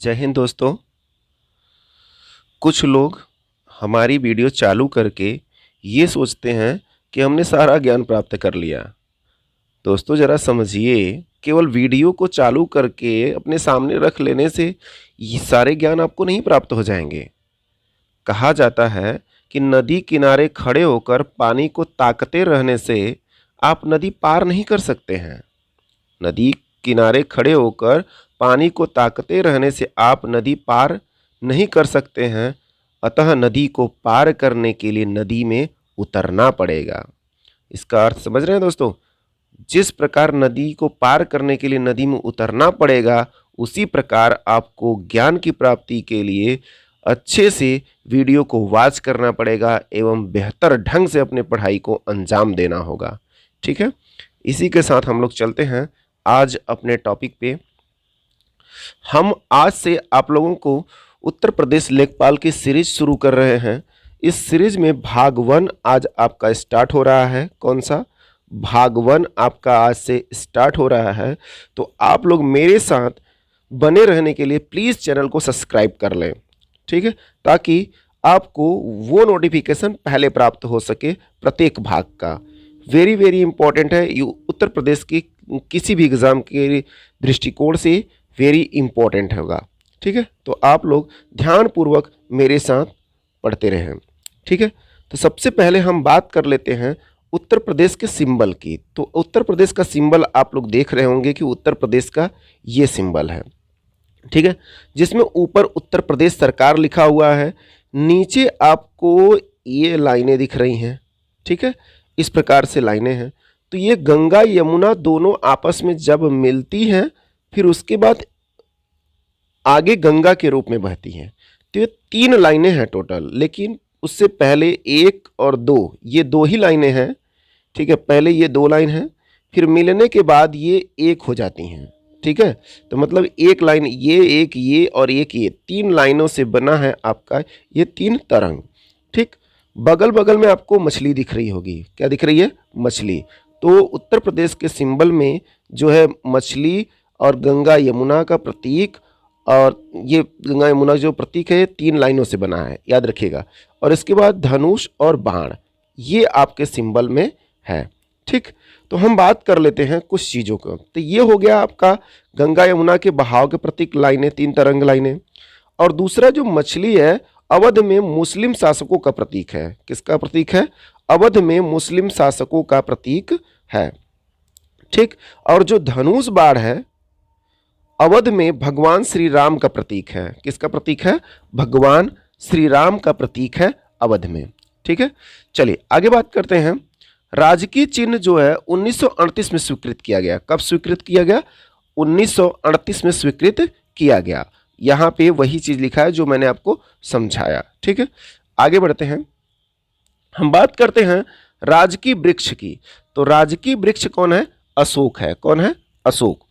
जय हिंद दोस्तों। कुछ लोग हमारी वीडियो चालू करके ये सोचते हैं कि हमने सारा ज्ञान प्राप्त कर लिया। दोस्तों ज़रा समझिए, केवल वीडियो को चालू करके अपने सामने रख लेने से ये सारे ज्ञान आपको नहीं प्राप्त हो जाएंगे। कहा जाता है कि नदी किनारे खड़े होकर पानी को ताकते रहने से आप नदी पार नहीं कर सकते हैं। नदी किनारे खड़े होकर पानी को ताकते रहने से आप नदी पार नहीं कर सकते हैं। अतः नदी को पार करने के लिए नदी में उतरना पड़ेगा। इसका अर्थ समझ रहे हैं दोस्तों? जिस प्रकार नदी को पार करने के लिए नदी में उतरना पड़ेगा, उसी प्रकार आपको ज्ञान की प्राप्ति के लिए अच्छे से वीडियो को वॉच करना पड़ेगा एवं बेहतर ढंग से अपने पढ़ाई को अंजाम देना होगा। ठीक है, इसी के साथ हम लोग चलते हैं आज अपने टॉपिक पे। हम आज से आप लोगों को उत्तर प्रदेश लेखपाल की सीरीज शुरू कर रहे हैं। इस सीरीज में भाग 1 आज आपका स्टार्ट हो रहा है। कौन सा भाग 1 आपका आज से स्टार्ट हो रहा है? तो आप लोग मेरे साथ बने रहने के लिए प्लीज़ चैनल को सब्सक्राइब कर लें, ठीक है, ताकि आपको वो नोटिफिकेशन पहले प्राप्त हो सके प्रत्येक भाग का। वेरी वेरी इंपॉर्टेंट है, ये उत्तर प्रदेश की किसी भी एग्ज़ाम के दृष्टिकोण से वेरी इंपॉर्टेंट होगा। ठीक है, तो आप लोग ध्यानपूर्वक मेरे साथ पढ़ते रहें। ठीक है, तो सबसे पहले हम बात कर लेते हैं उत्तर प्रदेश के सिंबल की। तो उत्तर प्रदेश का सिंबल आप लोग देख रहे होंगे कि उत्तर प्रदेश का ये सिंबल है। ठीक है, जिसमें ऊपर उत्तर प्रदेश सरकार लिखा हुआ है, नीचे आपको ये लाइनें दिख रही हैं। ठीक है, इस प्रकार से लाइनें हैं। तो ये गंगा यमुना दोनों आपस में जब मिलती हैं, फिर उसके बाद आगे गंगा के रूप में बहती हैं। तो ये 3 लाइनें हैं टोटल, लेकिन उससे पहले 1 और 2, ये 2 ही लाइनें हैं। ठीक है, पहले ये 2 लाइन हैं, फिर मिलने के बाद ये 1 हो जाती हैं। ठीक है, तो मतलब एक लाइन ये, एक ये और एक ये, 3 लाइनों से बना है आपका ये 3 तरंग। ठीक, बगल बगल में आपको मछली दिख रही होगी। क्या दिख रही है? मछली। तो उत्तर प्रदेश के सिंबल में जो है मछली और गंगा यमुना का प्रतीक, और ये गंगा यमुना जो प्रतीक है 3 लाइनों से बना है, याद रखिएगा। और इसके बाद धनुष और बाण, ये आपके सिंबल में है। ठीक, तो हम बात कर लेते हैं कुछ चीज़ों को। तो ये हो गया आपका गंगा यमुना के बहाव के प्रतीक लाइनें, 3 तरंग लाइनें। और दूसरा जो मछली है, अवध में मुस्लिम शासकों का प्रतीक है। किसका प्रतीक है? अवध में मुस्लिम शासकों का प्रतीक है। ठीक, और जो धनुष बाण है, अवध में भगवान श्री राम का प्रतीक है। किसका प्रतीक है? भगवान श्री राम का प्रतीक है अवध में। ठीक है, चलिए आगे बात करते हैं। राजकीय चिन्ह जो है 1938 में स्वीकृत किया गया। कब स्वीकृत किया गया? 1938 में स्वीकृत किया गया। यहाँ पे वही चीज लिखा है जो मैंने आपको समझाया। ठीक है, आगे बढ़ते हैं। हम बात करते हैं राजकीय वृक्ष की। तो राजकीय वृक्ष कौन है? अशोक है। कौन है? अशोक।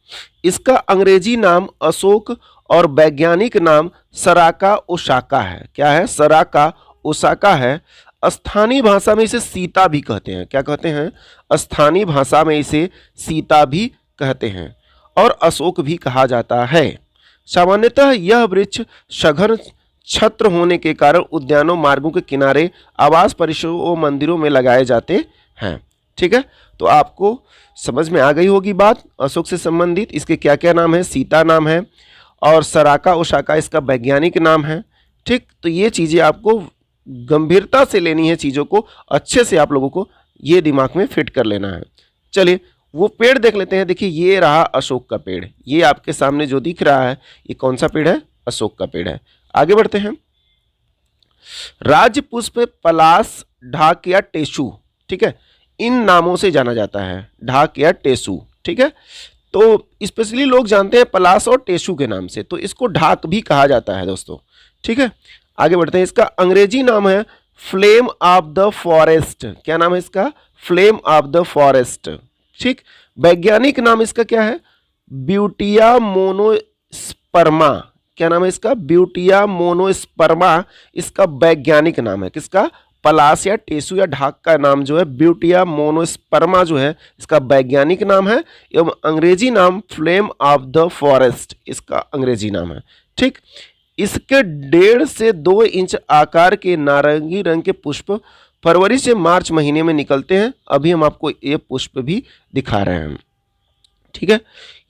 इसका अंग्रेजी नाम अशोक और वैज्ञानिक नाम सराका ओसाका है। क्या है? सराका ओसाका है। स्थानीय भाषा में इसे सीता भी कहते हैं। क्या कहते हैं? स्थानीय भाषा में इसे सीता भी कहते हैं और अशोक भी कहा जाता है। सामान्यतः यह वृक्ष सघन छत्र होने के कारण उद्यानों, मार्गों के किनारे, आवास परिसरों और मंदिरों में लगाए जाते हैं। ठीक है, तो आपको समझ में आ गई होगी बात अशोक से संबंधित। इसके क्या क्या नाम है? सीता नाम है और सराका ओसाका इसका वैज्ञानिक नाम है। ठीक, तो ये चीज़ें आपको गंभीरता से लेनी है, चीज़ों को अच्छे से आप लोगों को ये दिमाग में फिट कर लेना है। चलिए वो पेड़ देख लेते हैं। देखिए ये रहा अशोक का पेड़, ये आपके सामने जो दिख रहा है ये कौन सा पेड़ है? अशोक का पेड़ है। आगे बढ़ते हैं। राज्य पुष्प पलाश, ढाक या टेसू। ठीक है, इन नामों से जाना जाता है, ढाक या टेसू। ठीक है, तो स्पेशली लोग जानते हैं पलाश और टेसू के नाम से, तो इसको ढाक भी कहा जाता है दोस्तों। ठीक है, आगे बढ़ते हैं। इसका अंग्रेजी नाम है फ्लेम ऑफ द फॉरेस्ट। क्या नाम है इसका? Flame of the forest. ठीक, वैज्ञानिक नाम इसका क्या है? Butea monosperma. क्या नाम है इसका? ब्यूटिया मोनोस्पर्मा इसका वैज्ञानिक नाम है। किसका? पलाश या टेसू या ढाक का नाम जो है ब्यूटिया मोनोस्पर्मा जो है इसका वैज्ञानिक नाम है, एवं अंग्रेजी नाम फ्लेम ऑफ द फॉरेस्ट इसका अंग्रेजी नाम है। ठीक। इसके 1.5 से 2 इंच आकार के नारंगी रंग के पुष्प फरवरी से मार्च महीने में निकलते हैं। अभी हम आपको ये पुष्प भी दिखा रहे हैं। ठीक है,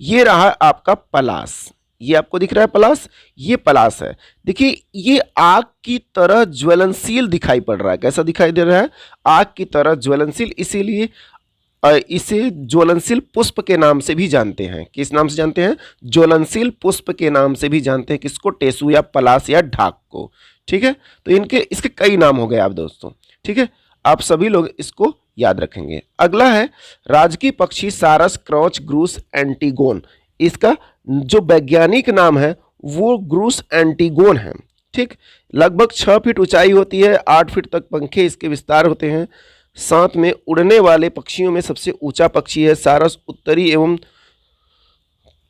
ये रहा आपका पलाश, ये आपको दिख रहा है पलाश, ये पलाश है। देखिए ये आग की तरह ज्वलनशील दिखाई पड़ रहा है। कैसा दिखाई दे रहा है? आग की तरह ज्वलनशील, इसीलिए इसे ज्वलनशील पुष्प के नाम से भी जानते हैं। किस नाम से जानते हैं? ज्वलनशील पुष्प के नाम से भी जानते हैं। किसको? टेसु या पलाश या ढाक को। ठीक है, तो इसके कई नाम हो गए आप दोस्तों। ठीक है, आप सभी लोग इसको याद रखेंगे। अगला है राजकीय पक्षी सारस क्रॉच ग्रूस एंटीगोन। इसका जो वैज्ञानिक नाम है वो ग्रूस एंटीगोन है। ठीक, लगभग 6 फीट ऊंचाई होती है, 8 फीट तक पंखे इसके विस्तार होते हैं। साथ में उड़ने वाले पक्षियों में सबसे ऊंचा पक्षी है। सारस उत्तरी एवं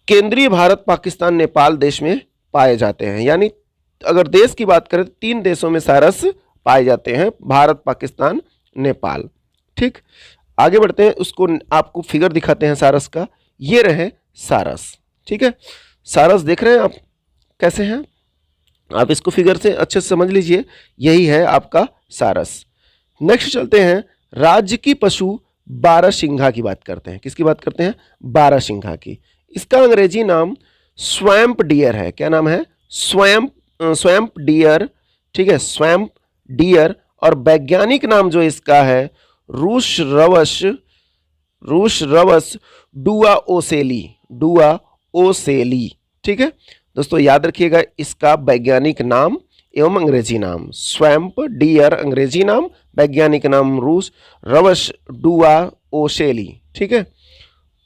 केंद्रीय भारत, पाकिस्तान, नेपाल देश में पाए जाते हैं। यानी अगर देश की बात करें तो 3 देशों में सारस पाए जाते हैं, भारत, पाकिस्तान, नेपाल। ठीक, आगे बढ़ते हैं, उसको आपको फिगर दिखाते हैं सारस का। ये रहे सारस। ठीक है, सारस देख रहे हैं आप कैसे हैं? आप इसको फिगर से अच्छे से समझ लीजिए, यही है आपका सारस। नेक्स्ट चलते हैं, राज्य की पशु बारहसिंघा की बात करते हैं। किसकी बात करते हैं? बारहसिंघा की। इसका अंग्रेजी नाम स्वैम्प डियर है। क्या नाम है? Swamp dear. ठीक है, स्वैम्प डियर। और वैज्ञानिक नाम जो इसका है रूस रवस डुआ ओसेली। ठीक है दोस्तों, याद रखिएगा इसका वैज्ञानिक नाम एवं अंग्रेजी नाम स्वैम्प डियर अंग्रेजी नाम, वैज्ञानिक नाम रूस रवस डुआ ओसेली। ठीक है,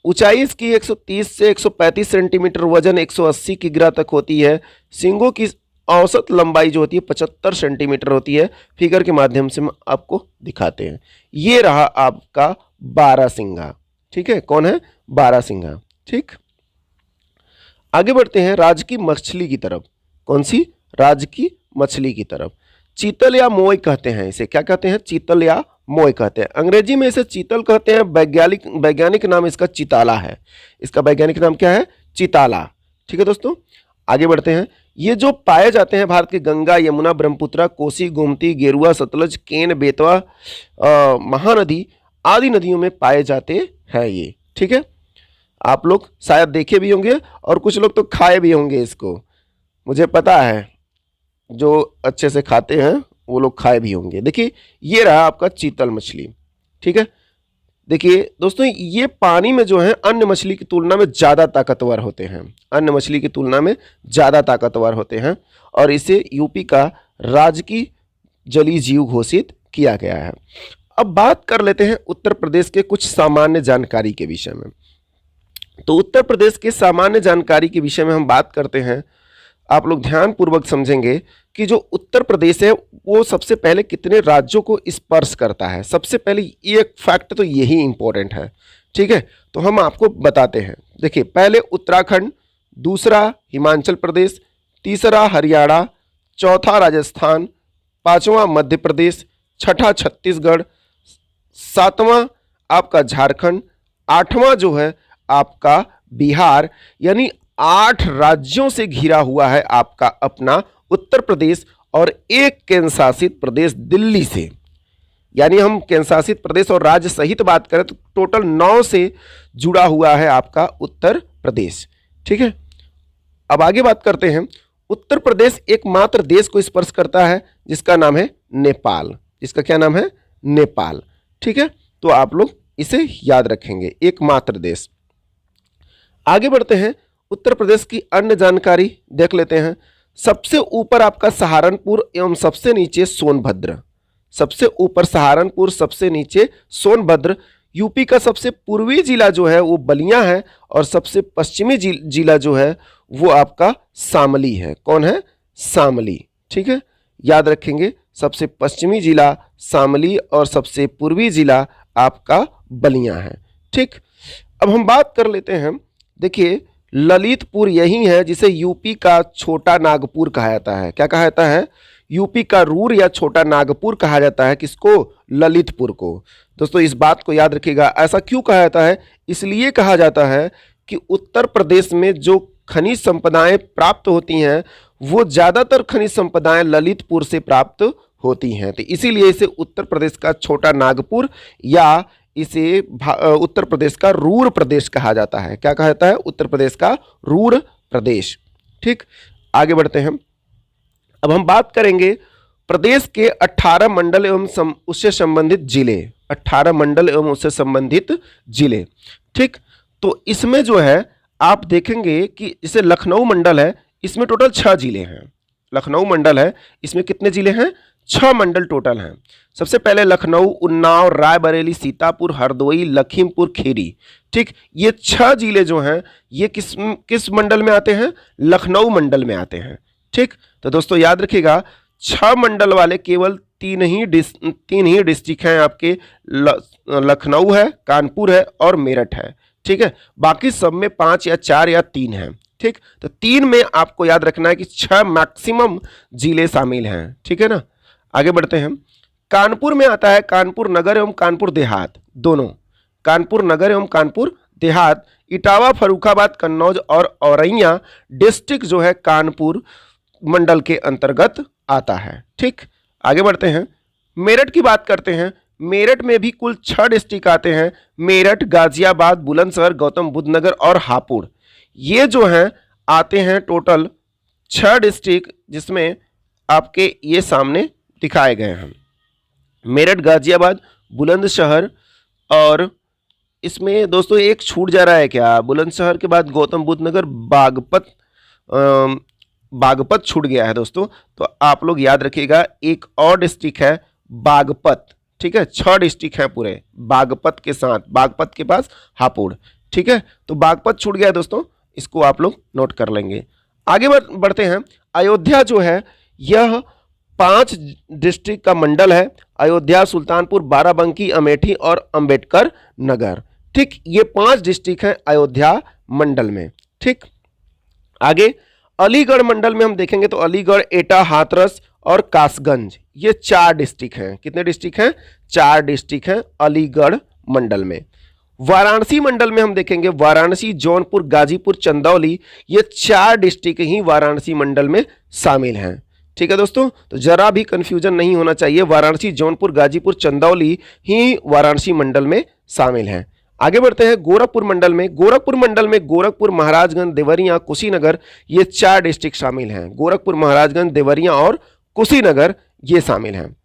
ऊंचाई इसकी 130 से 135 सेंटीमीटर, वजन 180 किग्रा तक होती है। सींगों की औसत लंबाई जो होती है 75 सेंटीमीटर होती है। फिगर के माध्यम से हम आपको दिखाते हैं। ये रहा आपका बारहसिंघा। ठीक है, कौन है? बारहसिंघा। ठीक, आगे बढ़ते हैं राजकीय मछली की तरफ। कौन सी? राजकीय मछली की तरफ। चीतल या मोय कहते हैं इसे। क्या कहते हैं? चीतल या मोय कहते हैं। अंग्रेजी में इसे चीतल कहते हैं। वैज्ञानिक नाम इसका चिताला है। इसका वैज्ञानिक नाम क्या है? चिताला। ठीक है दोस्तों, आगे बढ़ते हैं। ये जो पाए जाते हैं भारत के गंगा, यमुना, ब्रह्मपुत्र, कोसी, गोमती, गेरुआ, सतलज, केन, बेतवा, महानदी आदि नदियों में पाए जाते हैं ये। ठीक है, आप लोग शायद देखे भी होंगे और कुछ लोग तो खाए भी होंगे इसको, मुझे पता है। जो अच्छे से खाते हैं वो लोग खाए भी होंगे। देखिए ये रहा आपका चीतल मछली। ठीक है, देखिए दोस्तों, ये पानी में जो है अन्य मछली की तुलना में ज़्यादा ताकतवर होते हैं। अन्य मछली की तुलना में ज़्यादा ताकतवर होते हैं और इसे यूपी का राजकीय जलीय जीव घोषित किया गया है। अब बात कर लेते हैं उत्तर प्रदेश के कुछ सामान्य जानकारी के विषय में। तो उत्तर प्रदेश के सामान्य जानकारी के विषय में हम बात करते हैं। आप लोग ध्यानपूर्वक समझेंगे कि जो उत्तर प्रदेश है वो सबसे पहले कितने राज्यों को स्पर्श करता है। सबसे पहले ये फैक्ट तो यही इंपॉर्टेंट है। ठीक है, तो हम आपको बताते हैं। देखिए, पहले उत्तराखंड, दूसरा हिमाचल प्रदेश, तीसरा हरियाणा, चौथा राजस्थान, पांचवा मध्य प्रदेश, छठा छत्तीसगढ़, सातवां आपका झारखंड, आठवां जो है आपका बिहार। यानी 8 राज्यों से घिरा हुआ है आपका अपना उत्तर प्रदेश और एक केंद्र शासित प्रदेश दिल्ली से। यानी हम केंद्र शासित प्रदेश और राज्य सहित बात करें तो टोटल 9 से जुड़ा हुआ है आपका उत्तर प्रदेश। ठीक है, अब आगे बात करते हैं। उत्तर प्रदेश एकमात्र देश को स्पर्श करता है जिसका नाम है नेपाल। इसका क्या नाम है? नेपाल। ठीक है, तो आप लोग इसे याद रखेंगे, एकमात्र देश। आगे बढ़ते हैं, उत्तर प्रदेश की अन्य जानकारी देख लेते हैं। सबसे ऊपर आपका सहारनपुर एवं सबसे नीचे सोनभद्र। सबसे ऊपर सहारनपुर, सबसे नीचे सोनभद्र। यूपी का सबसे पूर्वी जिला जो है वो बलिया है और सबसे पश्चिमी जिला जो है वो आपका शामली है। कौन है? शामली। ठीक है, याद रखेंगे, सबसे पश्चिमी जिला शामली और सबसे पूर्वी जिला आपका बलिया है। ठीक, अब हम बात कर लेते हैं। देखिए, ललितपुर यही है जिसे यूपी का छोटा नागपुर कहा जाता है। क्या कहा जाता है? यूपी का रूर या छोटा नागपुर कहा जाता है। किसको? ललितपुर को। दोस्तों इस बात को याद रखिएगा। ऐसा क्यों कहा जाता है? इसलिए कहा जाता है कि उत्तर प्रदेश में जो खनिज संपदाएं प्राप्त होती हैं वो ज़्यादातर खनिज संपदाएं ललितपुर से प्राप्त होती हैं। तो इसीलिए इसे उत्तर प्रदेश का छोटा नागपुर या इसे उत्तर प्रदेश का रूर प्रदेश कहा जाता है। क्या कहा जाता है? उत्तर प्रदेश का रूर प्रदेश। ठीक, आगे बढ़ते हैं। अब हम बात करेंगे प्रदेश के 18 मंडल एवं उससे संबंधित जिले। 18 मंडल एवं उससे संबंधित जिले। ठीक, तो इसमें जो है आप देखेंगे कि जैसे लखनऊ मंडल है, इसमें टोटल 6 जिले हैं। लखनऊ मंडल है, इसमें कितने जिले हैं? 6 मंडल टोटल हैं। सबसे पहले लखनऊ, उन्नाव, रायबरेली, सीतापुर, हरदोई, लखीमपुर खीरी। ठीक, ये 6 जिले जो हैं ये किस मंडल में आते हैं? लखनऊ मंडल में आते हैं। ठीक, तो दोस्तों याद रखिएगा 6 मंडल वाले केवल तीन ही डिस्ट्रिक्ट हैं आपके, लखनऊ है, कानपुर है और मेरठ है। ठीक है, बाकी सब में 5 या 4 या 3 हैं। ठीक, तो 3 में आपको याद रखना है कि 6 मैक्सिमम जिले शामिल हैं। ठीक है ना, आगे बढ़ते हैं। कानपुर में आता है कानपुर नगर एवं कानपुर देहात, दोनों कानपुर नगर एवं कानपुर देहात। इटावा, फर्रुखाबाद, कन्नौज और औरैया डिस्ट्रिक्ट जो है कानपुर मंडल के अंतर्गत आता है। ठीक, आगे बढ़ते हैं। मेरठ की बात करते हैं। मेरठ में भी कुल 6 डिस्ट्रिक्ट आते हैं। मेरठ, गाजियाबाद, बुलंदशहर, गौतम बुद्ध नगर और हापुड़, ये जो हैं आते हैं टोटल 6 डिस्ट्रिक्ट, जिसमें आपके ये सामने दिखाए गए हैं। मेरठ, गाजियाबाद, बुलंदशहर और इसमें दोस्तों एक छूट जा रहा है क्या? बुलंदशहर के बाद गौतम बुद्ध नगर, बागपत छूट गया है दोस्तों, तो आप लोग याद रखिएगा एक और डिस्ट्रिक्ट है बागपत। ठीक है, 6 डिस्ट्रिक्ट हैं पूरे बागपत के साथ, बागपत के पास हापुड़। ठीक है, तो बागपत छूट गया है दोस्तों, इसको आप लोग नोट कर लेंगे। आगे बढ़ते हैं। अयोध्या जो है यह 5 डिस्ट्रिक्ट का मंडल है। अयोध्या, सुल्तानपुर, बाराबंकी, अमेठी और अंबेडकर नगर। ठीक, ये 5 डिस्ट्रिक्ट हैं अयोध्या मंडल में। ठीक, आगे अलीगढ़ मंडल में हम देखेंगे तो अलीगढ़, एटा, हाथरस और कासगंज, ये 4 डिस्ट्रिक्ट हैं। कितने डिस्ट्रिक्ट हैं? 4 डिस्ट्रिक्ट हैं अलीगढ़ मंडल में। वाराणसी मंडल में हम देखेंगे वाराणसी, जौनपुर, गाजीपुर, चंदौली, ये 4 डिस्ट्रिक्ट ही वाराणसी मंडल में शामिल हैं। ठीक है दोस्तों, तो जरा भी कंफ्यूजन नहीं होना चाहिए, वाराणसी, जौनपुर, गाजीपुर, चंदौली ही वाराणसी मंडल में शामिल हैं। आगे बढ़ते हैं गोरखपुर मंडल में। गोरखपुर मंडल में गोरखपुर, महाराजगंज, देवरिया, कुशीनगर, ये 4 डिस्ट्रिक्ट शामिल हैं। गोरखपुर, महाराजगंज, देवरिया और कुशीनगर ये शामिल हैं।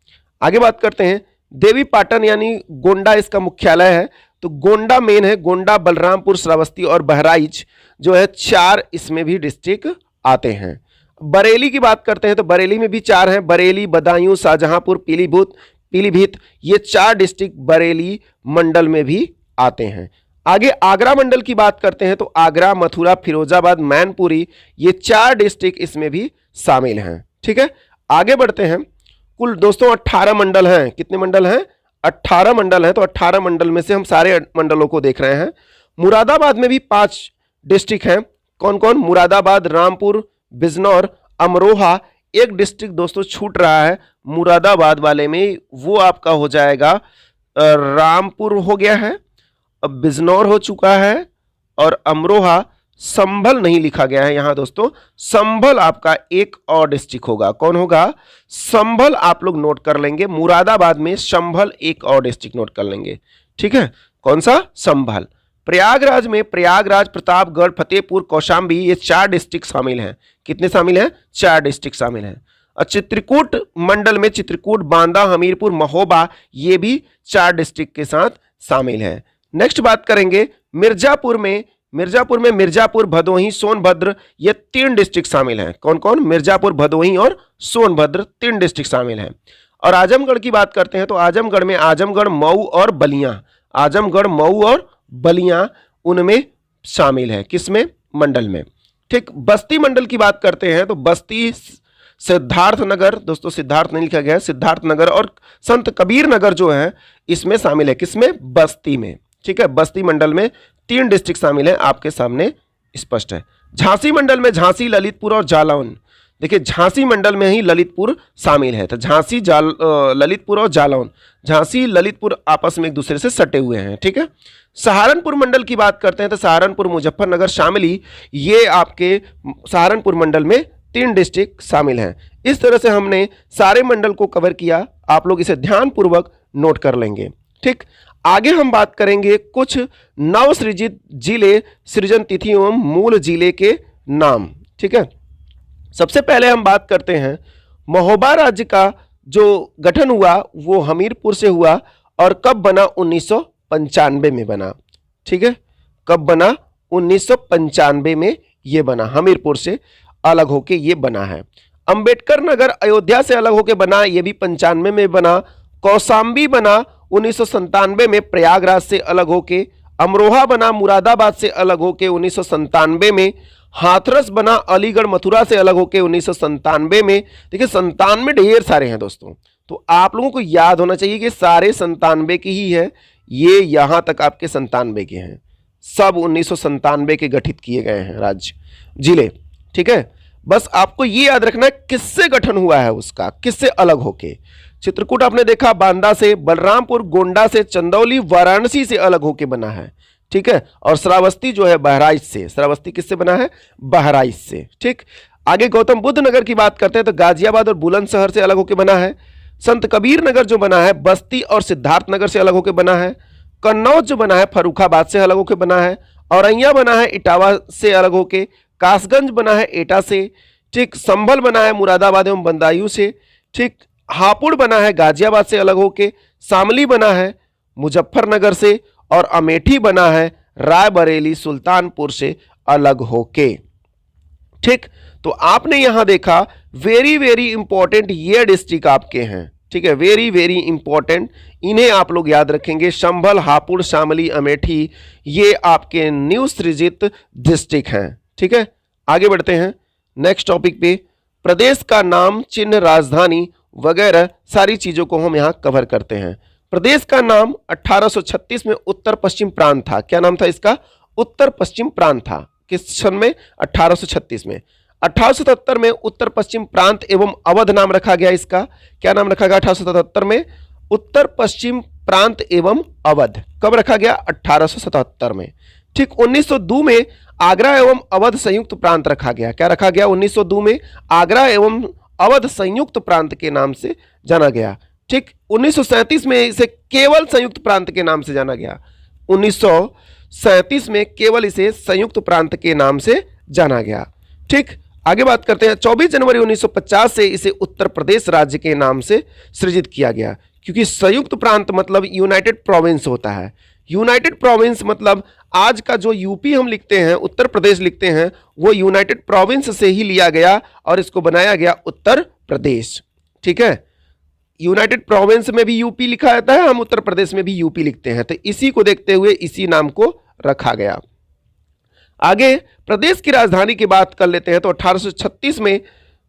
आगे बात करते हैं देवी पाटन यानी गोंडा इसका मुख्यालय है। तो गोंडा मेन है, गोंडा, बलरामपुर, श्रावस्ती और बहराइच जो है 4 इसमें भी डिस्ट्रिक्ट आते हैं। बरेली की बात करते हैं तो बरेली में भी 4 हैं, बरेली, बदायूं, शाहजहांपुर, पीलीभीत, ये 4 डिस्ट्रिक्ट बरेली मंडल में भी आते हैं। आगे आगरा मंडल की बात करते हैं तो आगरा, मथुरा, फिरोजाबाद, मैनपुरी, ये 4 डिस्ट्रिक्ट इसमें भी शामिल हैं। ठीक है, आगे बढ़ते हैं। कुल दोस्तों 18 मंडल हैं। कितने मंडल हैं? 18 मंडल हैं। तो 18 मंडल में से हम सारे मंडलों को देख रहे हैं। मुरादाबाद में भी 5 डिस्ट्रिक्ट हैं। कौन कौन? मुरादाबाद, रामपुर, बिजनौर, अमरोहा। एक डिस्ट्रिक्ट दोस्तों छूट रहा है मुरादाबाद वाले में, वो आपका हो जाएगा रामपुर हो गया है, अब बिजनौर हो चुका है और अमरोहा, संभल नहीं लिखा गया है यहां दोस्तों। संभल आपका एक और डिस्ट्रिक्ट होगा। कौन होगा? संभल आप लोग नोट कर लेंगे। मुरादाबाद में संभल एक और डिस्ट्रिक्ट नोट कर लेंगे। ठीक है, कौन सा? संभल। प्रयागराज में प्रयागराज, प्रतापगढ़, फतेहपुर, कौशाम्बी, ये 4 डिस्ट्रिक्ट शामिल हैं। कितने शामिल हैं? 4 डिस्ट्रिक्ट शामिल हैं। और चित्रकूट मंडल में चित्रकूट, बांदा, हमीरपुर, महोबा, ये भी 4 डिस्ट्रिक्ट के साथ शामिल है। नेक्स्ट बात करेंगे मिर्जापुर में मिर्जापुर, भदोही, सोनभद्र, ये 3 डिस्ट्रिक्ट शामिल हैं। कौन कौन? मिर्जापुर, भदोही और सोनभद्र 3 डिस्ट्रिक्ट शामिल हैं। और आजमगढ़ की बात करते हैं तो आजमगढ़ में आजमगढ़, मऊ और बलिया, आजमगढ़, मऊ और बलिया उनमें शामिल है। किसमें? मंडल में। ठीक, बस्ती मंडल की बात करते हैं तो बस्ती, सिद्धार्थनगर, दोस्तों सिद्धार्थ नहीं लिखा गया है, सिद्धार्थनगर और संत कबीर नगर जो है इसमें शामिल है। किसमें? बस्ती में। ठीक है, बस्ती मंडल में 3 डिस्ट्रिक्ट शामिल है, आपके सामने स्पष्ट है। झांसी मंडल में झांसी, ललितपुर और जालौन, देखिए झांसी मंडल में ही ललितपुर शामिल है। तो झांसी ललितपुर और जालौन, झांसी ललितपुर आपस में एक दूसरे से सटे हुए हैं। ठीक है। सहारनपुर मंडल की बात करते हैं तो सहारनपुर, मुजफ्फरनगर, शामली, ये आपके सहारनपुर मंडल में 3 डिस्ट्रिक्ट शामिल हैं। इस तरह से हमने सारे मंडल को कवर किया, आप लोग इसे ध्यानपूर्वक नोट कर लेंगे। ठीक, आगे हम बात करेंगे कुछ नवसृजित जिले, सृजन तिथि एवं मूल जिले के नाम। ठीक है। सबसे पहले हम बात करते हैं महोबा राज्य का जो गठन हुआ वो हमीरपुर से हुआ और कब बना, 1995 में बना। ठीक है, कब बना, 1995 में ये बना, हमीरपुर से अलग होके ये बना है। अंबेडकर नगर अयोध्या से अलग होके बना, ये भी 95 में बना। कौशाम्बी बना 1997 में प्रयागराज से अलग होके। अमरोहा बना मुरादाबाद से अलग होके 1997 में। हाथरस बना अलीगढ़ मथुरा से अलग होके 1997 में। देखिए 97 ढेर सारे हैं दोस्तों, तो आप लोगों को याद होना चाहिए कि सारे 97 की ही है, ये यहां तक आपके 97 के हैं, सब 1997 के गठित किए गए हैं राज्य जिले। ठीक है, बस आपको ये याद रखना है किससे गठन हुआ है उसका, किससे अलग होके। चित्रकूट आपने देखा बांदा से, बलरामपुर गोंडा से, चंदौली वाराणसी से अलग होके बना है। ठीक है, और श्रावस्ती जो है बहराइच से, श्रावस्ती किससे बना है, बहराइच से। ठीक, आगे गौतम बुद्ध नगर की बात करते हैं तो गाजियाबाद और बुलंदशहर से अलग होके बना है। संत कबीर नगर जो बना है बस्ती और सिद्धार्थ नगर से अलग होके बना है। कन्नौज जो बना है फर्रुखाबाद से अलग होके बना है। औरैया बना है इटावा से अलग होके। कासगंज बना है एटा से। ठीक, संभल बना है मुरादाबाद एवं बदायूं से। ठीक, हापुड़ बना है गाजियाबाद से अलग होके। शामली बना है मुजफ्फरनगर से और अमेठी बना है रायबरेली सुल्तानपुर से अलग होके। ठीक, तो आपने यहां देखा वेरी वेरी इंपॉर्टेंट ये डिस्ट्रिक्ट आपके हैं। ठीक है, वेरी वेरी इंपॉर्टेंट, इन्हें आप लोग याद रखेंगे। संभल, हापुड़, शामली, अमेठी, ये आपके न्यू सृजित डिस्ट्रिक्ट हैं। ठीक है, आगे बढ़ते हैं नेक्स्ट टॉपिक पे। प्रदेश का नाम, चिन्ह, राजधानी वगैरह सारी चीजों को हम यहां कवर करते हैं। प्रदेश का नाम 1836 में उत्तर पश्चिम प्रांत था। क्या नाम था इसका, उत्तर पश्चिम प्रांत था। किस सन में, 1836 में। 1877 में उत्तर पश्चिम प्रांत एवं अवध नाम रखा गया इसका। क्या नाम रखा गया 1877 में, उत्तर पश्चिम प्रांत एवं अवध। कब रखा गया, 1877 में। ठीक, 1902 में आगरा एवं अवध संयुक्त प्रांत रखा गया। क्या रखा गया, 1902 में आगरा एवं अवध संयुक्त प्रांत के नाम से जाना गया। ठीक, 1937 में इसे केवल संयुक्त प्रांत के नाम से जाना गया। 1937 में केवल इसे संयुक्त प्रांत के नाम से जाना गया। ठीक, आगे बात करते हैं। 24 जनवरी 1950 से इसे उत्तर प्रदेश राज्य के नाम से सृजित किया गया, क्योंकि संयुक्त प्रांत मतलब यूनाइटेड प्रोविंस होता है। यूनाइटेड प्रोविंस मतलब आज का जो यूपी हम लिखते हैं, उत्तर प्रदेश लिखते हैं, वो यूनाइटेड प्रोविंस से ही लिया गया और इसको बनाया गया उत्तर प्रदेश। ठीक है, यूनाइटेड प्रोविंस में भी यूपी लिखा जाता है, हम उत्तर प्रदेश में भी यूपी लिखते हैं, तो इसी को देखते हुए इसी नाम को रखा गया। आगे प्रदेश की राजधानी की बात कर लेते हैं तो 1836 में,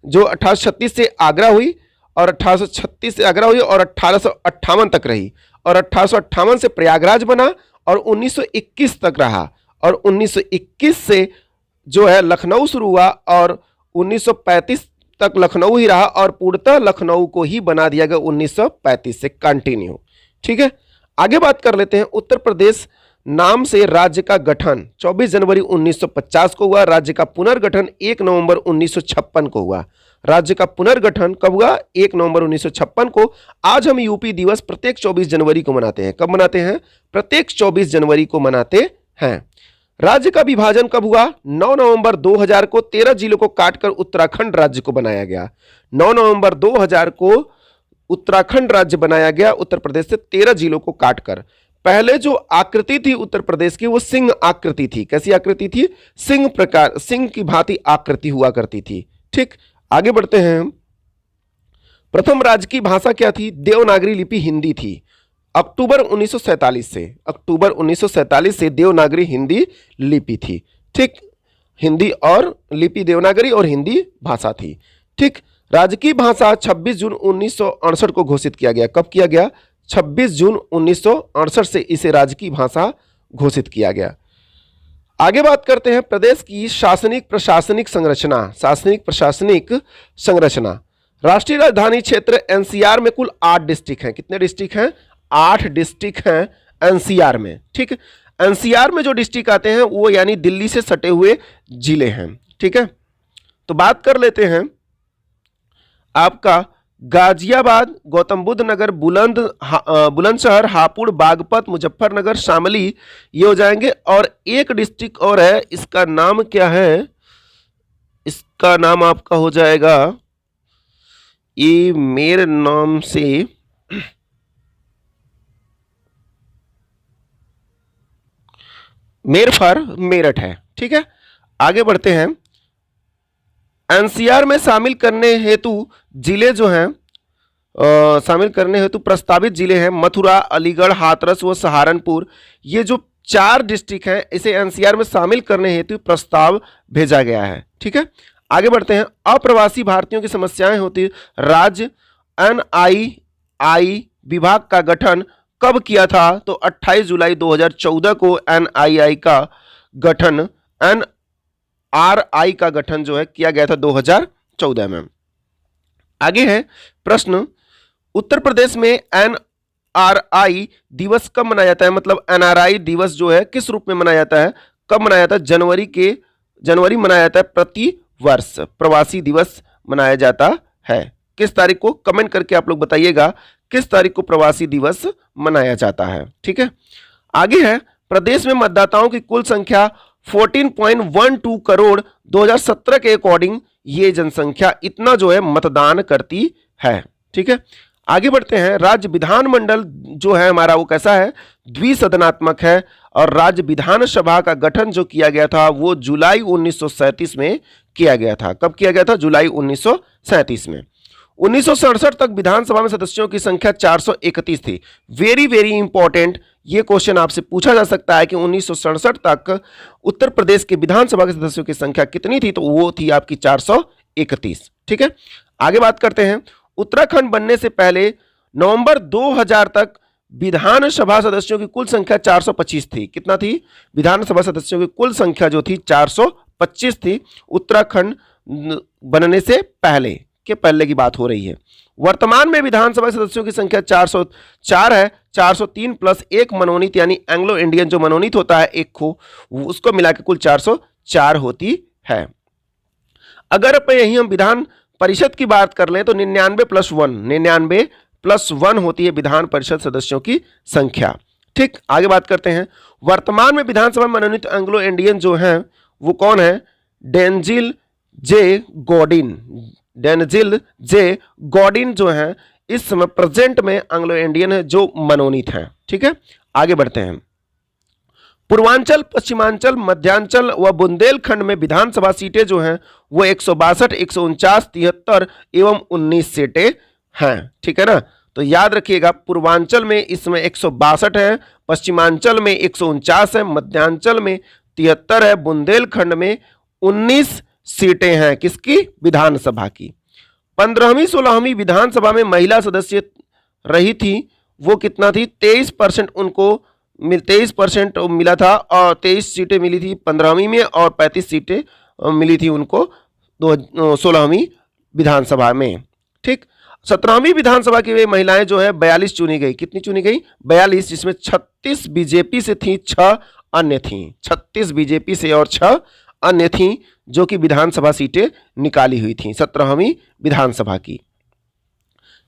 जो 1836 से आगरा हुई और 1836 से आगरा हुई और 1858 तक रही और 1858 से प्रयागराज बना और 1921 तक रहा और 1921 से जो है लखनऊ शुरू हुआ और 1935 तक लखनऊ ही रहा और पूर्णतः लखनऊ को ही बना दिया गया 1935 से कंटिन्यू। ठीक है, आगे बात कर लेते हैं। उत्तर प्रदेश नाम से राज्य का गठन 24 जनवरी 1950 को हुआ। राज्य का पुनर्गठन 1 नवंबर 1956 को हुआ। राज्य का पुनर्गठन कब हुआ, 1 नवंबर 1956 को। आज हम यूपी दिवस प्रत्येक 24 जनवरी को मनाते हैं। कब मनाते हैं, प्रत्येक 24 जनवरी को मनाते हैं। राज्य का विभाजन कब हुआ, 9 नवंबर 2000 को। 13 जिलों को काटकर उत्तराखंड राज्य को बनाया गया। 9 नवंबर 2000 को उत्तराखंड राज्य बनाया गया उत्तर प्रदेश से 13 जिलों को काटकर। पहले जो आकृति थी उत्तर प्रदेश की वो सिंह आकृति थी। कैसी आकृति थी, सिंह प्रकार, सिंह की भांति आकृति हुआ करती थी। ठीक, आगे बढ़ते हैं हम। प्रथम राज्य की भाषा क्या थी, देवनागरी लिपि हिंदी थी। अक्टूबर 1947 से देवनागरी हिंदी लिपि थी। ठीक, हिंदी और लिपि देवनागरी और हिंदी भाषा थी। ठीक, राजकीय भाषा 26 जून 1968 को घोषित किया गया। कब किया गया, 26 जून 1968 से इसे राजकीय भाषा घोषित किया गया। आगे बात करते हैं प्रदेश की शासनिक प्रशासनिक संरचना। शासनिक प्रशासनिक संरचना। राष्ट्रीय राजधानी क्षेत्र एनसीआर में कुल 8 डिस्ट्रिक्ट हैं। कितने डिस्ट्रिक्ट हैं? 8 डिस्ट्रिक्ट हैं एनसीआर में। ठीक है, एनसीआर में जो डिस्ट्रिक्ट आते हैं वो यानी दिल्ली से सटे हुए जिले हैं। ठीक है, तो बात कर लेते हैं आपका गाजियाबाद, गौतम बुद्ध नगर, बुलंदशहर, हापुड़, बागपत, मुजफ्फरनगर, शामली, ये हो जाएंगे। और एक डिस्ट्रिक्ट और है, इसका नाम क्या है? इसका नाम आपका हो जाएगा, ये मेरे नाम से मेरफर मेरठ है। ठीक है, आगे बढ़ते हैं। एनसीआर में शामिल करने हेतु जिले जो हैं शामिल करने हेतु प्रस्तावित जिले हैं मथुरा, अलीगढ़, हाथरस व सहारनपुर। ये जो 4 डिस्ट्रिक्ट हैं इसे एनसीआर में शामिल करने हेतु प्रस्ताव भेजा गया है। ठीक है, आगे बढ़ते हैं। अप्रवासी भारतीयों की समस्याएं होती। राज्य एनआईआई विभाग का गठन कब किया था? तो 28 जुलाई 2014 को एनआईआई का गठन एनआरआई का गठन जो है किया गया था 2014 में। आगे है प्रश्न, उत्तर प्रदेश में एनआरआई दिवस कब मनाया जाता है? मतलब एनआरआई दिवस जो है किस रूप में मनाया जाता है, कब मनाया जाता है? जनवरी मनाया जाता है प्रति वर्ष। प्रवासी दिवस मनाया जाता है। किस तारीख को? कमेंट करके आप लोग बताइएगा किस तारीख को प्रवासी दिवस मनाया जाता है। ठीक है, आगे है प्रदेश में मतदाताओं की कुल संख्या 14.12 करोड़ 2017 के अकॉर्डिंग ये जनसंख्या इतना जो है मतदान करती है। ठीक है, आगे बढ़ते हैं। राज्य विधानमंडल जो है हमारा वो कैसा है? द्विसदनात्मक है। और राज्य विधानसभा का गठन जो किया गया था वो जुलाई 1937 में किया गया था। कब किया गया था? जुलाई 1937 में। 1967 तक विधानसभा में सदस्यों की संख्या 431 थी। वेरी वेरी इंपॉर्टेंट, ये क्वेश्चन आपसे पूछा जा सकता है कि 1967 तक उत्तर प्रदेश के विधानसभा के सदस्यों की संख्या कितनी थी? तो वो थी आपकी 431। ठीक है, आगे बात करते हैं। उत्तराखंड बनने से पहले नवंबर 2000 तक विधानसभा सदस्यों की कुल संख्या 425 थी। कितना थी? विधानसभा सदस्यों की कुल संख्या जो थी 425 थी, उत्तराखंड बनने से पहले के पहले की बात हो रही है। वर्तमान में विधानसभा सदस्यों की संख्या 404 है। 403 प्लस एक मनोनीत यानी एंग्लो इंडियन जो मनोनीत होता है एक को, उसको मिला के कुल 404 होती है। अगर यही हम विधान परिषद की बात कर लें तो 99 प्लस 1 होती है विधान परिषद सदस्यों की संख्या। ठीक, आगे बात करते हैं। वर्तमान में विधानसभा मनोनीत एंग्लो इंडियन जो हैं वो कौन है? डेंजिल जे गॉडिन जो हैं इस समय प्रेजेंट में एंग्लो इंडियन है जो मनोनीत हैं। ठीक है, आगे बढ़ते हैं। पूर्वांचल, पश्चिमांचल, मध्यांचल व बुंदेलखंड में विधानसभा सीटें जो हैं वो 162, 149, 73 एवं 19 सीटें हैं। ठीक है ना, तो याद रखिएगा पूर्वांचल में इसमें 162 है, पश्चिमांचल में 149 है, मध्यांचल में 73 है, बुंदेलखंड में 19 सीटें हैं। किसकी? विधानसभा की। 15वीं 16वीं विधानसभा में महिला सदस्य रही थी, वो कितना थी? 23% उनको 23% मिला था और 23 सीटें मिली थी 15वीं में और 35 सीटें मिली थी उनको 16वीं विधानसभा में। ठीक, 17वीं विधानसभा की वे महिलाएं जो है 42 चुनी गई। कितनी चुनी गई? 42, जिसमें 36 बीजेपी से थी, 6 अन्य थी। 36 बीजेपी से और 6 अन्य थी जो कि विधानसभा सीटें निकाली हुई थी 17वीं विधानसभा की।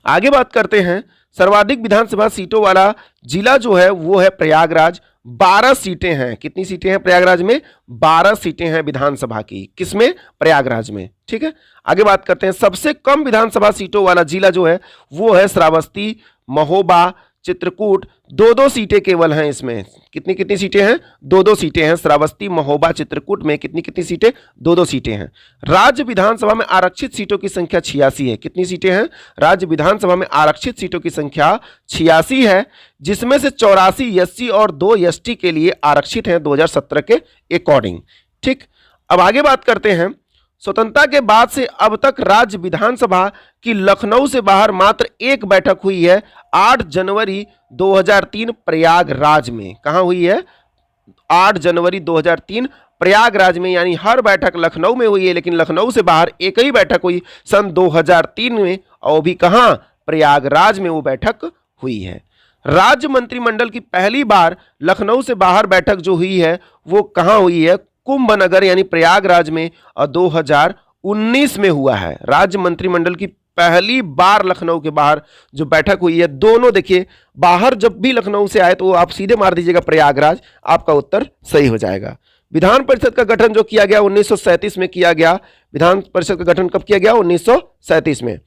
आगे बात करते हैं। सर्वाधिक विधानसभा सीटों वाला जिला जो है वो है प्रयागराज। 12 सीटें हैं। कितनी सीटें हैं प्रयागराज में? 12 सीटें हैं विधानसभा की। किसमें? प्रयागराज में। ठीक है, आगे बात करते हैं। सबसे कम विधानसभा सीटों वाला जिला जो है वो है श्रावस्ती, महोबा, चित्रकूट। 2-2 सीटें केवल हैं इसमें। कितनी कितनी सीटें हैं? 2-2 सीटें हैं। श्रावस्ती, महोबा, चित्रकूट में कितनी कितनी सीटें? 2-2 सीटें हैं। राज्य विधानसभा में आरक्षित सीटों की संख्या 86 है। कितनी सीटें हैं? राज्य विधानसभा में आरक्षित सीटों की संख्या 86 है, जिसमें से 84 एससी और 2 एसटी के लिए आरक्षित हैं 2017 के अकॉर्डिंग। ठीक, अब आगे बात करते हैं। स्वतंत्रता के बाद से अब तक राज्य विधानसभा की लखनऊ से बाहर मात्र एक बैठक हुई है, 8 जनवरी 2003 प्रयागराज में। कहां हुई है? 8 जनवरी 2003 प्रयागराज में, यानी हर बैठक लखनऊ में हुई है, लेकिन लखनऊ से बाहर एक ही बैठक हुई सन 2003 में, और वो भी कहां, प्रयागराज में वो बैठक हुई है। राज्य मंत्रिमंडल की पहली बार लखनऊ से बाहर बैठक जो हुई है वो कहां हुई है, कुंभनगर यानी प्रयागराज में, और 2019 में हुआ है। राज्य मंत्रिमंडल की पहली बार लखनऊ के बाहर जो बैठक हुई है, दोनों देखिए बाहर जब भी लखनऊ से आए तो आप सीधे मार दीजिएगा प्रयागराज, आपका उत्तर सही हो जाएगा। विधान परिषद का गठन जो किया गया 1937 में किया गया। विधान परिषद का गठन कब किया गया, 1937 में।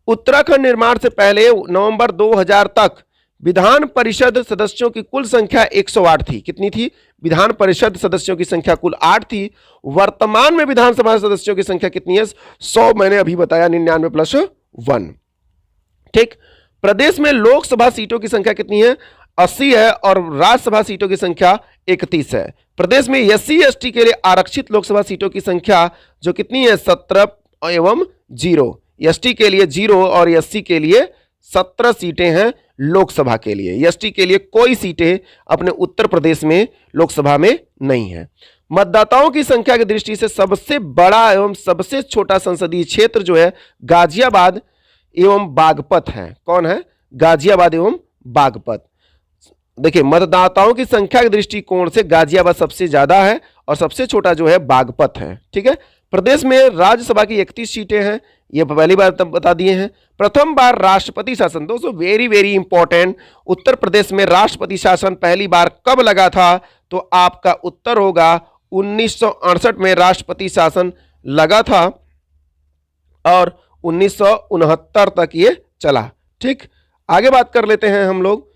उत्तराखंड निर्माण से पहले नवंबर 2000 तक विधान परिषद सदस्यों की कुल संख्या 108 थी। कितनी थी, विधान परिषद सदस्यों की संख्या कुल 8 थी। वर्तमान में विधानसभा सदस्यों की संख्या कितनी है, 100 मैंने अभी बताया, 99 प्लस 1। ठीक। प्रदेश में लोकसभा सीटों की संख्या कितनी है, 80 है, और राज्यसभा सीटों की संख्या 31 है। प्रदेश में SC ST के लिए आरक्षित लोकसभा सीटों की संख्या जो कितनी है, 17 एवं 0। ST के लिए 0 और SC के लिए 17 सीटें हैं लोकसभा के लिए। ST के लिए कोई सीटें अपने उत्तर प्रदेश में लोकसभा में नहीं है। मतदाताओं की संख्या की दृष्टि से सबसे बड़ा एवं सबसे छोटा संसदीय क्षेत्र जो है गाजियाबाद एवं बागपत है। कौन है, गाजियाबाद एवं बागपत। देखिए मतदाताओं की संख्या के दृष्टिकोण से गाजियाबाद सबसे ज्यादा है और सबसे छोटा जो है बागपत है। ठीक है। प्रदेश में राज्यसभा की 31 सीटें हैं, ये पहली बार बता दिए हैं। प्रथम बार राष्ट्रपति शासन, दोस्तों very very important, Uttar Pradesh में राष्ट्रपति शासन पहली बार कब लगा था, तो आपका उत्तर होगा 1968 में राष्ट्रपति शासन लगा था और 1969 तक ये चला। ठीक। आगे बात कर लेते हैं हम लोग।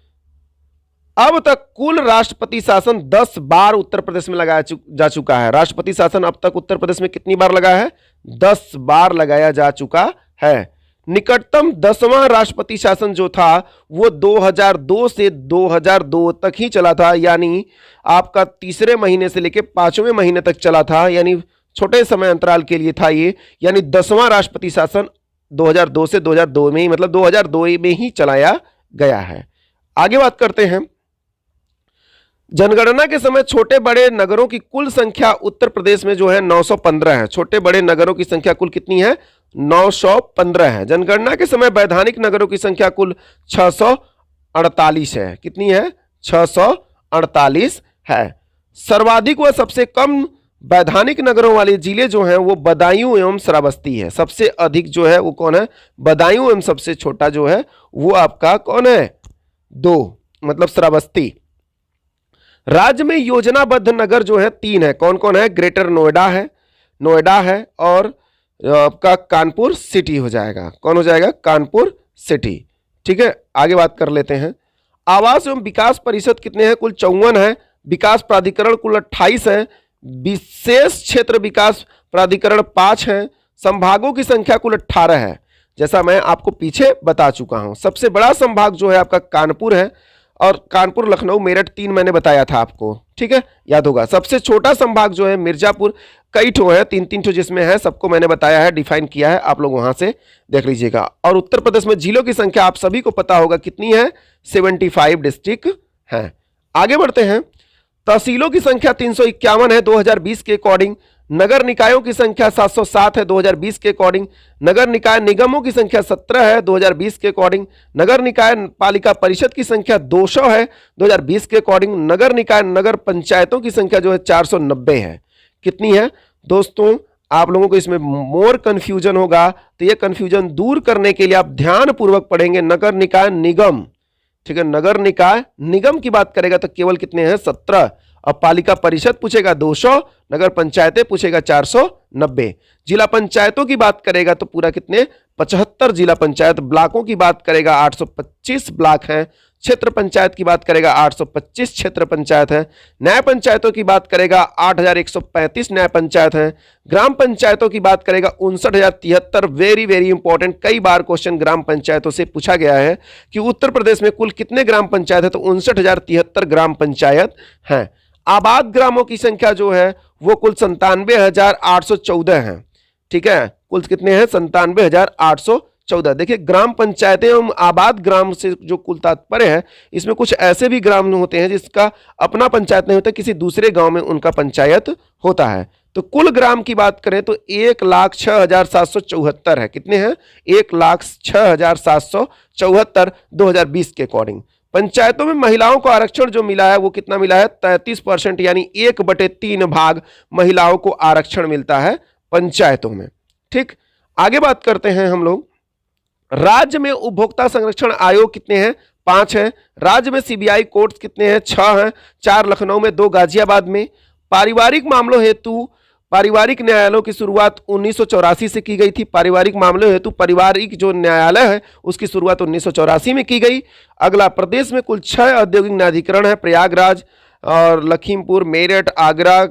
अब तक कुल राष्ट्रपति शासन 10 बार उत्तर प्रदेश में लगाया जा चुका है। राष्ट्रपति शासन अब तक उत्तर प्रदेश में कितनी बार लगा है, 10 बार लगाया जा चुका है। निकटतम 10वां राष्ट्रपति शासन जो था वो 2002 से 2002 तक ही चला था, यानी आपका तीसरे महीने से लेकर 5वें महीने तक चला था, यानी छोटे समय अंतराल के लिए था ये। यानी 10वां राष्ट्रपति शासन 2002 से 2002 में ही, मतलब 2002 में ही चलाया गया है। आगे बात करते हैं। जनगणना के समय छोटे बड़े नगरों की कुल संख्या उत्तर प्रदेश में जो है 915 है। छोटे बड़े नगरों की संख्या कुल कितनी है, 915 है। जनगणना के समय वैधानिक नगरों की संख्या कुल 648 है। कितनी है, 648 है। सर्वाधिक व सबसे कम वैधानिक नगरों वाले जिले जो हैं वो बदायूं एवं श्रावस्ती है। सबसे अधिक जो है वो कौन है, बदायूं, एवं सबसे छोटा जो है वो आपका कौन है, 2, मतलब श्रावस्ती। राज्य में योजनाबद्ध नगर जो है 3 है। कौन कौन है, ग्रेटर नोएडा है और आपका कानपुर सिटी हो जाएगा। कौन हो जाएगा, कानपुर सिटी। ठीक है। आगे बात कर लेते हैं। आवास एवं विकास परिषद कितने हैं, कुल 54 है। विकास प्राधिकरण कुल 28 है। विशेष क्षेत्र विकास प्राधिकरण 5 है। संभागों की संख्या कुल 18 है। जैसा मैं आपको पीछे बता चुका हूं, सबसे बड़ा संभाग जो है आपका कानपुर है, और कानपुर, लखनऊ, मेरठ 3 मैंने बताया था आपको। ठीक है, याद होगा। सबसे छोटा संभाग जो है मिर्जापुर, कई ठो है, 3-3 ठो जिसमें है, सबको मैंने बताया है, डिफाइन किया है, आप लोग वहां से देख लीजिएगा। और उत्तर प्रदेश में जिलों की संख्या आप सभी को पता होगा कितनी है, 75 डिस्ट्रिक्ट है। आगे बढ़ते हैं। तहसीलों की संख्या 351 है 2020 के अकॉर्डिंग। नगर निकायों की संख्या 707 है 2020 के अकॉर्डिंग। नगर निकाय निगमों की संख्या 17 है 2020 के अकॉर्डिंग। नगर निकाय पालिका परिषद की संख्या 200 है 2020 के अकॉर्डिंग। नगर निकाय नगर पंचायतों की संख्या जो है 490 है। कितनी है दोस्तों, आप लोगों को इसमें मोर कंफ्यूजन होगा, तो ये कंफ्यूजन दूर करने के लिए आप ध्यान पूर्वक पढ़ेंगे। नगर निकाय निगम, ठीक है, नगर निकाय निगम की बात करेगा तो केवल कितने हैं, 17। अब पालिका परिषद पूछेगा 200, नगर पंचायतें पूछेगा 490। जिला पंचायतों की बात करेगा तो पूरा कितने, 75 जिला पंचायत। ब्लॉकों की बात करेगा 825 ब्लॉक हैं। क्षेत्र पंचायत की बात करेगा 825 क्षेत्र पंचायत है। न्याय पंचायतों की बात करेगा 8135 न्याय पंचायत है। ग्राम पंचायतों की बात करेगा 59,073। वेरी वेरी इंपॉर्टेंट, कई बार क्वेश्चन ग्राम पंचायतों से पूछा गया है कि उत्तर प्रदेश में कुल कितने ग्राम पंचायत है, तो 59,073 ग्राम पंचायत हैं। आबाद ग्रामों की संख्या जो है वो कुल 97,814 है। ठीक है, कुल कितने हैं, 97,814 14। देखिए ग्राम पंचायतें एवं आबाद ग्राम से जो कुल तात्पर्य है, इसमें कुछ ऐसे भी ग्राम होते हैं जिसका अपना पंचायत नहीं होता, किसी दूसरे गांव में उनका पंचायत होता है। तो कुल ग्राम की बात करें तो 1,06,774 है। कितने हैं? 1,06,774 2020 के अकॉर्डिंग। पंचायतों में महिलाओं को आरक्षण जो मिला है वो कितना मिला है? 33%, यानी 1/3 भाग महिलाओं को आरक्षण मिलता है पंचायतों में। ठीक, आगे बात करते हैं हम लोग। राज्य में उपभोक्ता संरक्षण आयोग कितने हैं? 5 हैं। राज्य में सीबीआई कोर्ट्स कितने हैं? 6 हैं, 4 लखनऊ में, 2 गाजियाबाद में। पारिवारिक मामलों हेतु पारिवारिक न्यायालयों की शुरुआत 1984 से की गई थी। पारिवारिक मामलों हेतु पारिवारिक जो न्यायालय है उसकी शुरुआत 1984 में की गई। अगला, प्रदेश में कुल 6 औद्योगिक न्यायाधिकरण है, प्रयागराज और लखीमपुर, मेरठ, आगरा,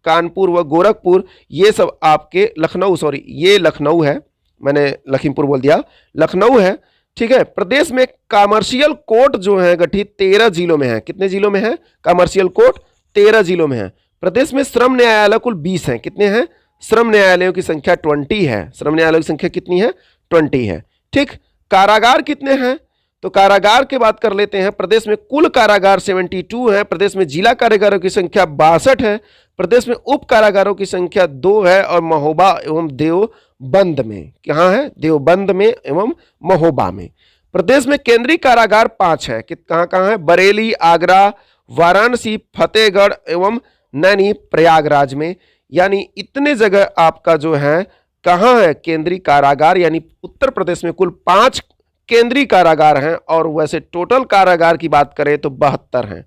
कानपुर व गोरखपुर। ये सब आपके लखनऊ, सॉरी ये लखनऊ है, मैंने लखीमपुर बोल दिया, लखनऊ है। ठीक है। प्रदेश में कमर्शियल कोर्ट जो है गठित 13 जिलों में है। कितने जिलों में है? कमर्शियल कोर्ट 13 जिलों में है। प्रदेश में श्रम न्यायालय कुल 20 हैं। कितने हैं? श्रम न्यायालयों की संख्या 20 है। श्रम न्यायालयों की संख्या कितनी है? 20 है। ठीक। कारागार कितने हैं? तो कारागार की बात कर लेते हैं। प्रदेश में कुल कारागार 72 है। प्रदेश में जिला कारागारों की संख्या 62 है। प्रदेश में उप कारागारों की संख्या 2 है और महोबा एवं देवबंद में, कहाँ है? देवबंद में एवं महोबा में। प्रदेश में केंद्रीय कारागार 5 है। कहाँ कहाँ है? बरेली, आगरा, वाराणसी, फतेहगढ़ एवं नैनी, प्रयागराज में। यानी इतने जगह आपका जो है कहाँ है केंद्रीय कारागार, यानी उत्तर प्रदेश में कुल 5 केंद्रीय कारागार हैं और वैसे टोटल कारागार की बात करें तो 72 हैं।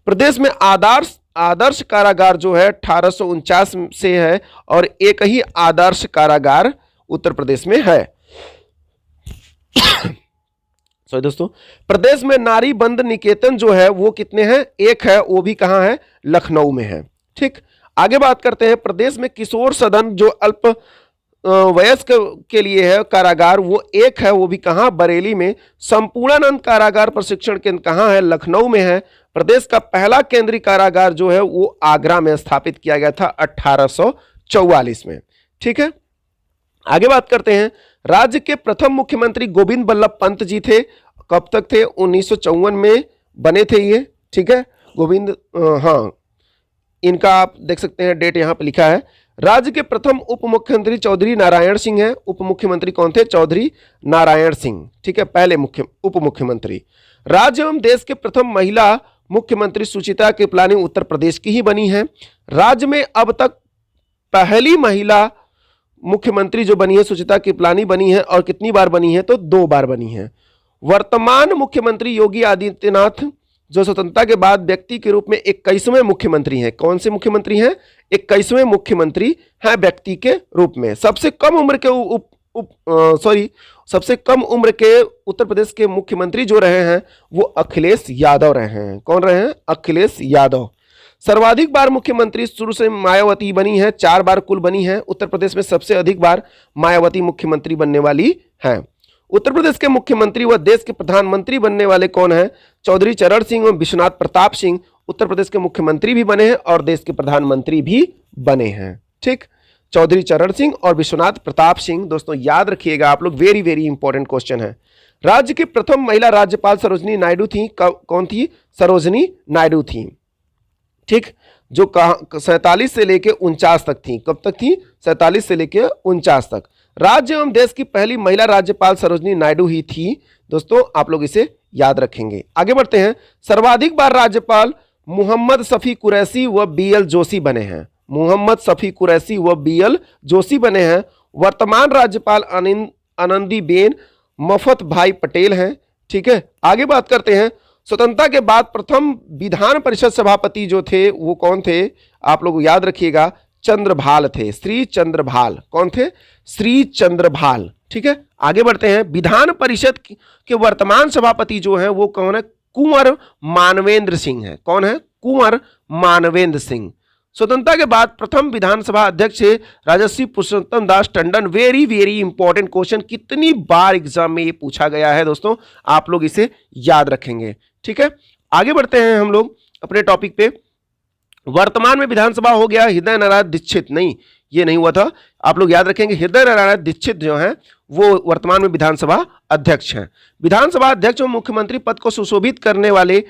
प्रदेश में आदर्श कारागार जो है 1849 से है और एक ही आदर्श कारागार उत्तर प्रदेश में है। सॉरी दोस्तों, प्रदेश में नारी बंद निकेतन जो है वो कितने हैं? 1 है, वो भी कहाँ है? लखनऊ में है। ठीक, आगे बात करते हैं। प्रदेश में किशोर सदन जो अल्प वयस्क के लिए है कारागार, वो 1 है, वो भी कहाँ? बरेली में। संपूर्णानंद कारागार प्रशिक्षण केंद्र कहाँ है? लखनऊ में है। प्रदेश का पहला केंद्रीय कारागार जो है वो आगरा में स्थापित किया गया था 1844 में। ठीक है, आगे बात करते हैं। राज्य के प्रथम मुख्यमंत्री गोविंद बल्लभ पंत जी थे। कब तक थे? 1954 में बने थे ये। ठीक है, गोविंद, हाँ, इनका आप देख सकते हैं, डेट यहां पे लिखा है। राज्य के प्रथम उप मुख्यमंत्री चौधरी नारायण सिंह हैं। उप मुख्यमंत्री कौन थे? चौधरी नारायण सिंह। ठीक है, पहले उप मुख्यमंत्री। राज्य एवं देश के प्रथम महिला मुख्यमंत्री सुचित्रा कृपलानी उत्तर प्रदेश की ही बनी है। राज्य में अब तक पहली महिला मुख्यमंत्री जो बनी है सुचित्रा कृपलानी बनी है, और कितनी बार बनी है? तो 2 बार बनी है। वर्तमान मुख्यमंत्री योगी आदित्यनाथ जो स्वतंत्रता के बाद व्यक्ति के रूप में 21वें मुख्यमंत्री हैं। कौन से मुख्यमंत्री हैं? 21वें मुख्यमंत्री हैं व्यक्ति के रूप में। सबसे कम उम्र के सबसे कम उम्र के उत्तर प्रदेश के मुख्यमंत्री जो रहे हैं वो अखिलेश यादव रहे हैं। कौन रहे हैं? अखिलेश यादव। सर्वाधिक बार मुख्यमंत्री शुरू से मायावती बनी है, 4 बार कुल बनी है। उत्तर प्रदेश में सबसे अधिक बार मायावती मुख्यमंत्री बनने वाली है। उत्तर प्रदेश के मुख्यमंत्री व देश के प्रधानमंत्री बनने वाले कौन हैं? चौधरी चरण सिंह और विश्वनाथ प्रताप सिंह उत्तर प्रदेश के मुख्यमंत्री भी बने हैं और देश के प्रधानमंत्री भी बने हैं। ठीक, चौधरी चरण सिंह और विश्वनाथ प्रताप सिंह। दोस्तों याद रखिएगा आप लोग, वेरी वेरी इंपॉर्टेंट क्वेश्चन है। राज्य की प्रथम महिला राज्यपाल सरोजनी नायडू थी। कौन थी? सरोजनी नायडू थी। ठीक, जो 47 से लेके 49 तक थी। कब तक थी? 47 से लेके 49 तक। राज्य एवं देश की पहली महिला राज्यपाल सरोजनी नायडू ही थी। दोस्तों आप लोग इसे याद रखेंगे। आगे बढ़ते हैं। सर्वाधिक बार राज्यपाल मोहम्मद शफी कुरैशी व BL जोशी बने हैं। मोहम्मद शफी कुरैशी व BL जोशी बने हैं। वर्तमान राज्यपाल आनंदीबेन मफत भाई पटेल हैं। ठीक है, आगे बात करते हैं। स्वतंत्रता के बाद प्रथम विधान परिषद सभापति जो थे वो कौन थे? आप लोग याद रखिएगा, चंद्रभाल थे, श्री चंद्रभाल। कौन थे? श्री चंद्रभाल। ठीक है, आगे बढ़ते हैं। विधान परिषद के वर्तमान सभापति जो हैं वो कौन है? कुंवर मानवेंद्र सिंह है। कौन है? कुंवर मानवेंद्र सिंह। स्वतंत्रता के बाद प्रथम विधानसभा अध्यक्ष Rajarshi Purushottam Das Tandon. Very very important question, कितनी बार एग्जाम में ये पूछा गया है दोस्तों, आप लोग इसे याद रखेंगे। ठीक है, आगे बढ़ते हैं हम लोग अपने टॉपिक पे। वर्तमान में विधानसभा हो गया हृदय नारायण दीक्षित। नहीं, ये नहीं हुआ था। आप लोग याद रखेंगे हृदय नारायण दीक्षित जो हैं वो वर्तमान में विधानसभा अध्यक्ष हैं। विधानसभा अध्यक्ष और मुख्यमंत्री पद को सुशोभित करने वाले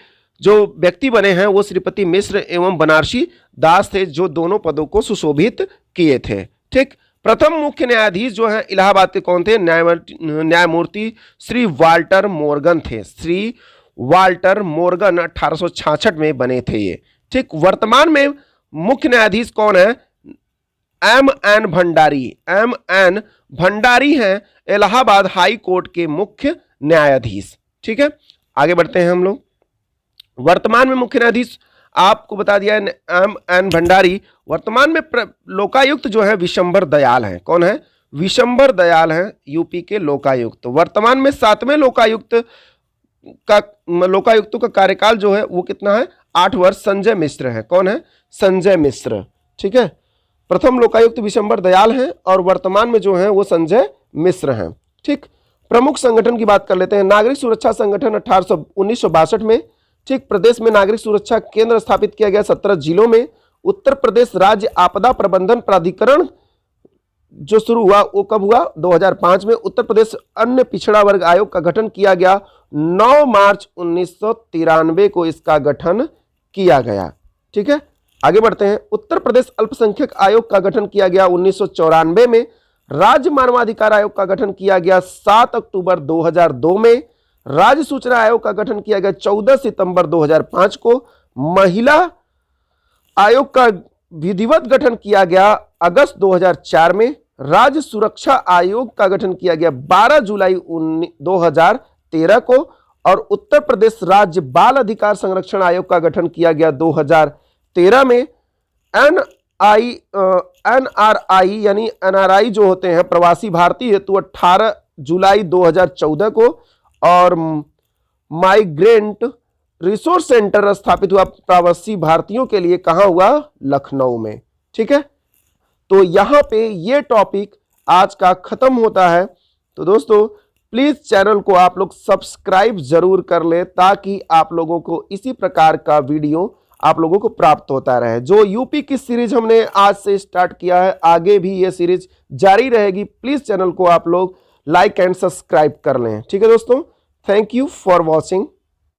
जो व्यक्ति बने हैं वो श्रीपति मिश्र एवं बनारसी दास थे, जो दोनों पदों को सुशोभित किए थे। ठीक, प्रथम मुख्य न्यायाधीश जो हैं इलाहाबाद के कौन थे? न्यायमूर्ति श्री वाल्टर मोर्गन थे। श्री वाल्टर मोर्गन 1866 में बने थे ये। ठीक, वर्तमान में मुख्य न्यायाधीश कौन है? M.N. भंडारी। M.N. भंडारी हैं इलाहाबाद हाई कोर्ट के मुख्य न्यायाधीश। ठीक है, आगे बढ़ते हैं हम लोग। वर्तमान में मुख्य न्यायाधीश आपको बता दिया है M.N. भंडारी। वर्तमान में लोकायुक्त जो है विशंबर दयाल हैं। कौन है? विशंबर दयाल हैं, यूपी के लोकायुक्त। वर्तमान में 7वें लोकायुक्तों का कार्यकाल जो है वो कितना है? 8 वर्ष। संजय मिश्र है। कौन है? संजय मिश्र। ठीक है, प्रथम लोकायुक्त विशंबर दयाल हैं और वर्तमान में जो है वो संजय मिश्र हैं। ठीक, प्रमुख संगठन की बात कर लेते हैं। नागरिक सुरक्षा संगठन 1962 में। ठीक, प्रदेश में नागरिक सुरक्षा केंद्र स्थापित किया गया 17 जिलों में। उत्तर प्रदेश राज्य आपदा प्रबंधन प्राधिकरण जो शुरू हुआ वो कब हुआ? 2005 में। उत्तर प्रदेश अन्य पिछड़ा वर्ग आयोग का गठन किया गया 9 मार्च 1993 को इसका गठन किया गया। ठीक है, आगे बढ़ते हैं। उत्तर प्रदेश अल्पसंख्यक आयोग का गठन किया गया 1994 में। राज्य मानवाधिकार आयोग का गठन किया गया 7 अक्टूबर 2002 में। राज्य सूचना आयोग का गठन किया गया 14 सितंबर 2005 को। महिला आयोग का विधिवत गठन किया गया अगस्त 2004 में। राज्य सुरक्षा आयोग का गठन किया गया 12 जुलाई 2013 को। और उत्तर प्रदेश राज्य बाल अधिकार संरक्षण आयोग का गठन किया गया 2013 में। एनआरआई यानी एनआरआई जो होते हैं प्रवासी भारतीय हेतु 18 जुलाई 2014 को। और माइग्रेंट रिसोर्स सेंटर स्थापित हुआ प्रवासी भारतीयों के लिए। कहां हुआ? लखनऊ में। ठीक है, तो यहां पे ये टॉपिक आज का खत्म होता है। तो दोस्तों प्लीज चैनल को आप लोग सब्सक्राइब जरूर कर ले ताकि आप लोगों को इसी प्रकार का वीडियो आप लोगों को प्राप्त होता रहे। जो यूपी की सीरीज हमने आज से स्टार्ट किया है, आगे भी ये सीरीज जारी रहेगी। प्लीज चैनल को आप लोग लाइक एंड सब्सक्राइब कर लें। ठीक है दोस्तों, थैंक यू फॉर वॉचिंग।